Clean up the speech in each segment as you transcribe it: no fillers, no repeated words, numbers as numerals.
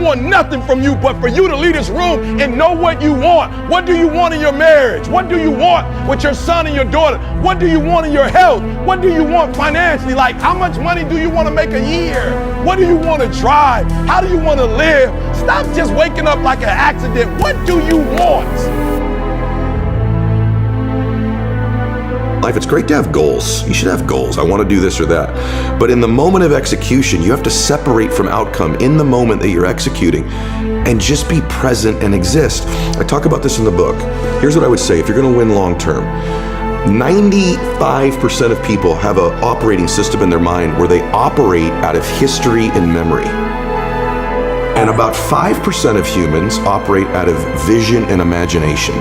want nothing from you but for you to leave this room and know what you want. What do you want in your marriage? What do you want with your son and your daughter? What do you want in your health? What do you want financially? Like, how much money do you want to make a year? What do you want to drive? How do you want to live? Stop just waking up like an accident. What do you want? Life, it's great to have goals. You should have goals. I want to do this or that. But in the moment of execution, you have to separate from outcome in the moment that you're executing and just be present and exist. I talk about this in the book. Here's what I would say if you're going to win long term. 95% of people have an operating system in their mind where they operate out of history and memory. And about 5% of humans operate out of vision and imagination.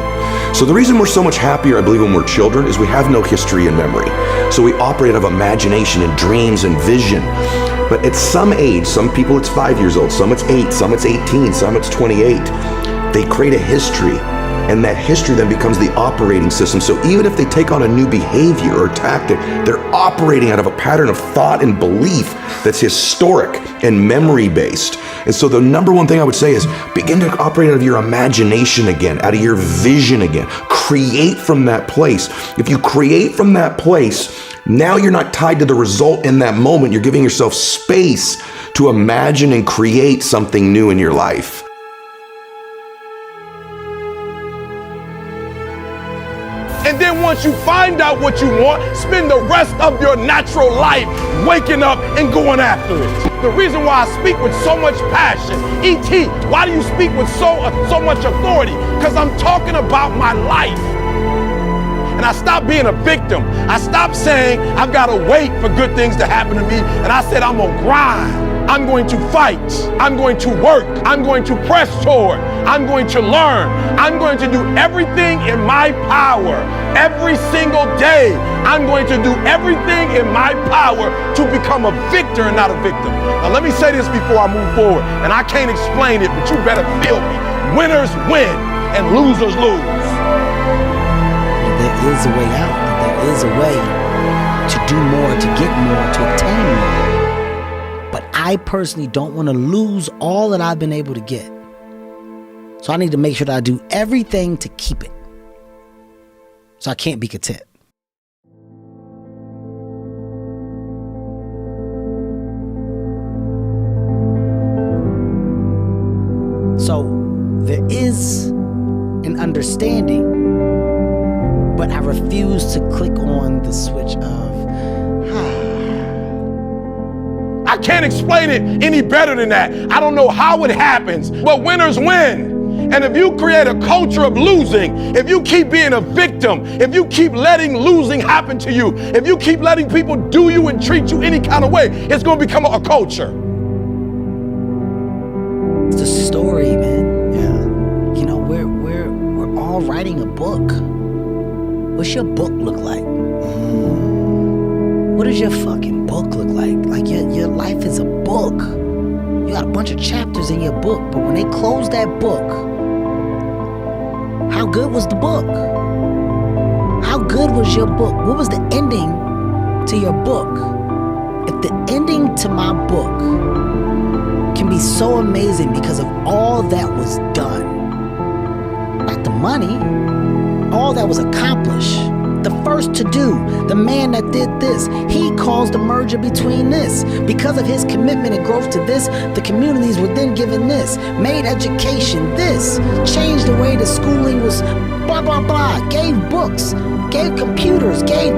So the reason we're so much happier, I believe, when we're children is we have no history and memory. So we operate out of imagination and dreams and vision. But at some age, some people it's 5 years old, some it's 8, some it's 18, some it's 28, they create a history. And that history then becomes the operating system. So even if they take on a new behavior or tactic, they're operating out of a pattern of thought and belief that's historic and memory-based. And so the number one thing I would say is begin to operate out of your imagination again, out of your vision again. Create from that place. If you create from that place, now you're not tied to the result in that moment. You're giving yourself space to imagine and create something new in your life. And then once you find out what you want, spend the rest of your natural life waking up and going after it. The reason why I speak with so much passion, E.T., why do you speak with so much authority? Because I'm talking about my life. And I stopped being a victim. I stopped saying I've got to wait for good things to happen to me. And I said I'm going to grind. I'm going to fight. I'm going to work. I'm going to press toward. I'm going to learn. I'm going to do everything in my power every single day. I'm going to do everything in my power to become a victor and not a victim. Now let me say this before I move forward, and I can't explain it, but you better feel me. Winners win and losers lose. There is a way out. There is a way to do more, to get more, to obtain more. But I personally don't want to lose all that I've been able to get. So I need to make sure that I do everything to keep it. So I can't be content. So there is an understanding, but I refuse to click on the switch of, I can't explain it any better than that. I don't know how it happens, but winners win. And if you create a culture of losing, if you keep being a victim, if you keep letting losing happen to you, if you keep letting people do you and treat you any kind of way, it's going to become a culture. It's a story, man. Yeah. You know, we're all writing a book. What's your book look like? What does your fucking book look like? Like your life is a book. You got a bunch of chapters in your book, but when they close that book, how good was the book? How good was your book? What was the ending to your book? If the ending to my book can be so amazing because of all that was done, not the money, all that was accomplished, the first to do, the man that did this, he caused the merger between this. Because of his commitment and growth to this, the communities were then given this, made education this, changed the way the schooling was, blah, blah, blah, gave books, gave computers, gave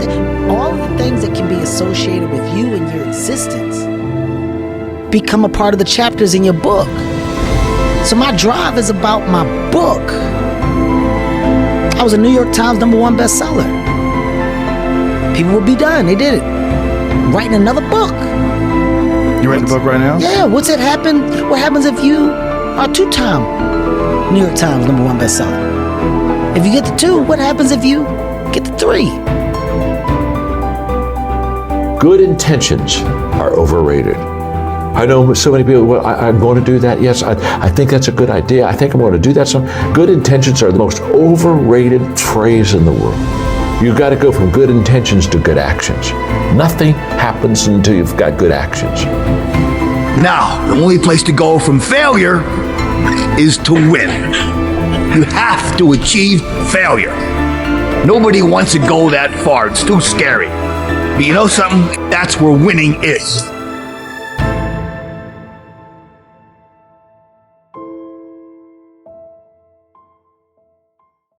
all of the things that can be associated with you and your existence become a part of the chapters in your book. So my drive is about my book. I was a New York Times #1 bestseller. People would be done. They did it. I'm writing another book. You writing the book right now? Yeah. What happens if you are 2-time New York Times #1 bestseller? If you get the 2, what happens if you get the 3? Good intentions are overrated. I know so many people, well, I'm going to do that. Yes, I think that's a good idea. I think I'm going to do that. So good intentions are the most overrated phrase in the world. You've got to go from good intentions to good actions. Nothing happens until you've got good actions. Now, the only place to go from failure is to win. You have to achieve failure. Nobody wants to go that far. It's too scary. But you know something? That's where winning is.